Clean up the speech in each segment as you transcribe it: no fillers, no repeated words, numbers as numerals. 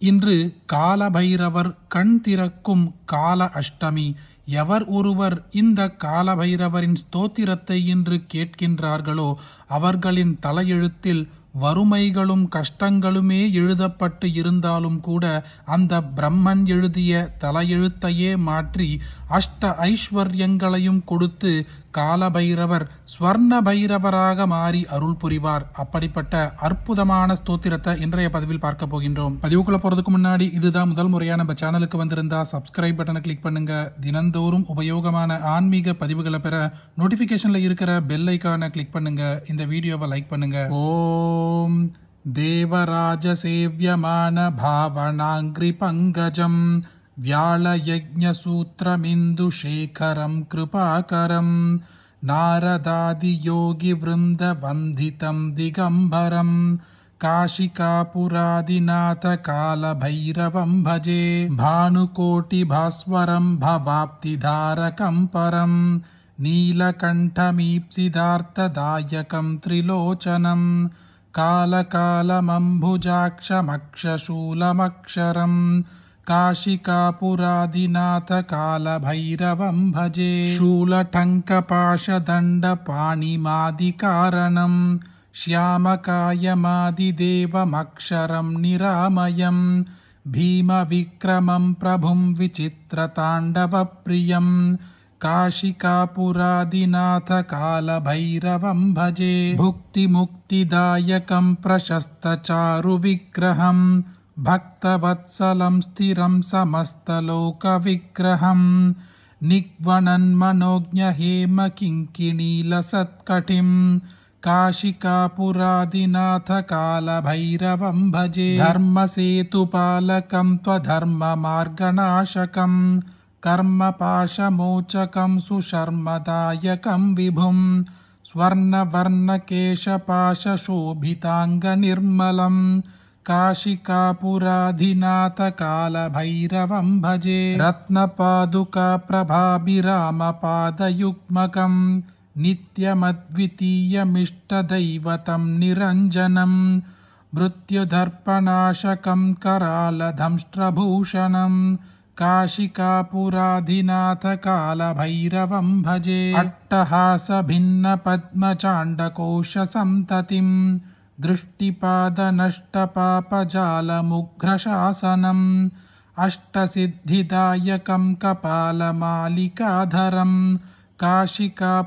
இன்று காலபைரவர் கண் திறக்கும் கால அஷ்டமி. எவர் ஒருவர் இந்த காலபைரவரின் ஸ்தோத்திரத்தை இன்று கேட்கின்றார்களோ அவர்களின் தலையெழுத்தில் வறுமைகளும் கஷ்டங்களுமே எழுதப்பட்டு இருந்தாலும் கூட அந்த பிரம்மன் எழுதிய தலையெழுத்தையே மாற்றி அஷ்ட ஐஸ்வர்யங்களையும் கொடுத்து காலபைரவர் ஸ்வர்ண பைரவராக மாறி அருள் புரிவார். அப்படிப்பட்ட அற்புதமான ஸ்தோத்திரத்தை இன்றைய பதிவில் பார்க்க போகின்றோம். பதிவுக்குள்ள போறதுக்கு முன்னாடி இதுதான் முதல் முறையா நம்ம சேனலுக்கு வந்திருந்தா சப்ஸ்கிரைப் பட்டனை கிளிக் பண்ணுங்க. தினந்தோறும் உபயோகமான ஆன்மீக பதிவுகளை பெற நோட்டிபிகேஷன்ல இருக்கிற பெல் ஐகானை கிளிக் பண்ணுங்க. இந்த வீடியோவை லைக் பண்ணுங்க. ஓம் தேவராஜ சேவ்யமான பாவனாங்கிரி பங்கஜம் व्यालयज्ञसूत्रमिन्दुशेखरं कृपाकरं नारदादियोगिवृन्दवन्दितं दिगम्बरं काशिकापुरादिनाथकालभैरवं भजे भानुकोटिभास्वरं भवाप्तिधारकं परं नीलकण्ठमीप्सितार्थदायकं त्रिलोचनं कालकालमम्बुजाक्षमक्षशूलमक्षरम् काशिकापुरादिनाथ कालभैरवं भजे शूलटङ्कपाशदण्डपाणिमादिकारणं श्यामकायमादिदेवमक्षरं निरामयं भीमविक्रमं प्रभुं विचित्रताण्डवप्रियं काशिकापुरादिनाथ कालभैरवं भजे भुक्तिमुक्तिदायकं प्रशस्तचारुविग्रहं भक्तवत्सलं स्थिरं समस्तलोकविग्रहं निग्वणन्मनोज्ञहेमकिङ्किणीलसत्कटिं काशिकापुरादिनाथ कालभैरवं भजे धर्मसेतुपालकं त्वधर्ममार्गनाशकं कर्मपाशमोचकं सुशर्मदायकं विभुं स्वर्णवर्णकेशपाशशोभिताङ्गनिर्मलं काशिकापुराधिनाथ कालभैरवं भजे रत्नपादुकाप्रभाभिरामपादयुग्मकं नित्यमद्वितीयमिष्टदैवतं निरञ्जनं मृत्युदर्पणाशकं करालदंष्ट्रभूषणं काशिकापुराधिनाथ कालभैरवं भजे अट्टहासभिन्नपद्मचाण्डकोशसन्ततिं दृष्टिपादनष्टपापजालमुग्रशासनम् अष्टसिद्धिदायकं कपालमालिकाधरं काशिकापुराधिनाथ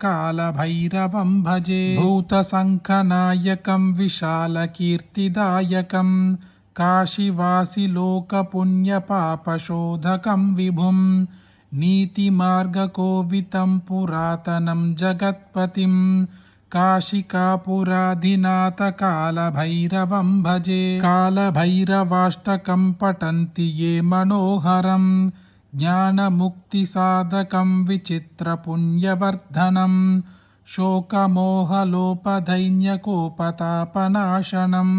कालभैरवं भजे भूतसङ्खनायकं विशालकीर्तिदायकं काशीवासिलोकपुण्यपापशोधकं विभुं नीतिमार्गकोवितं पुरातनं जगत्पतिं काशिकापुराधिनाथ कालभैरवं भजे कालभैरवाष्टकं पठन्ति ये मनोहरं ज्ञानमुक्तिसाधकं विचित्रपुण्यवर्धनं शोकमोहलोपदैन्यकोपतापनाशनं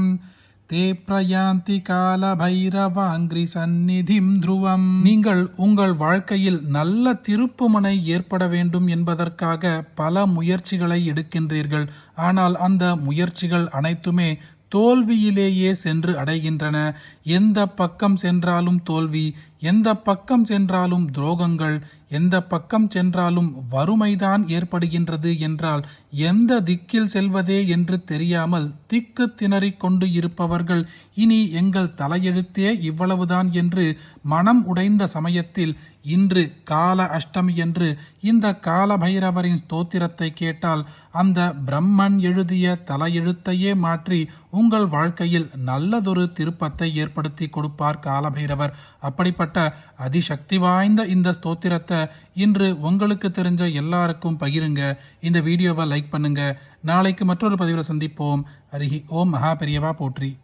ते प्रयान्ति காலபைரவாங்கிரி சந்நிதிம் த்ருவம். நீங்கள் உங்கள் வாழ்க்கையில் நல்ல திருப்புமுனை ஏற்பட வேண்டும் என்பதற்காக பல முயற்சிகளை எடுக்கின்றீர்கள். ஆனால் அந்த முயற்சிகள் அனைத்துமே தோல்வியிலேயே சென்று அடைகின்றன. எந்த பக்கம் சென்றாலும் தோல்வி, எந்த பக்கம் சென்றாலும் துரோகங்கள், எந்த பக்கம் சென்றாலும் வறுமைதான் ஏற்படுகின்றது என்றால் எந்த திக்கில் செல்வதே என்று தெரியாமல் திக்கு திணறிக் கொண்டு இருப்பவர்கள் இனி எங்கள் தலையெழுத்தே இவ்வளவுதான் என்று மனம் உடைந்த சமயத்தில் இன்று கால அஷ்டமி என்று இந்த காலபைரவரின் ஸ்தோத்திரத்தை கேட்டால் அந்த பிரம்மன் எழுதிய தலையெழுத்தையே மாற்றி உங்கள் வாழ்க்கையில் நல்லதொரு திருப்பத்தை ஏற்படுத்தி கொடுப்பார் காலபைரவர். அப்படிப்பட்ட அதிசக்தி வாய்ந்த இந்த ஸ்தோத்திரத்தை இன்று உங்களுக்கு தெரிஞ்ச எல்லாருக்கும் பகிருங்க. இந்த வீடியோவை லைக் பண்ணுங்க. நாளைக்கு மற்றொரு பதிவில் சந்திப்போம். ஹரிஹி ஓம். மகா பெரியவா போற்றி.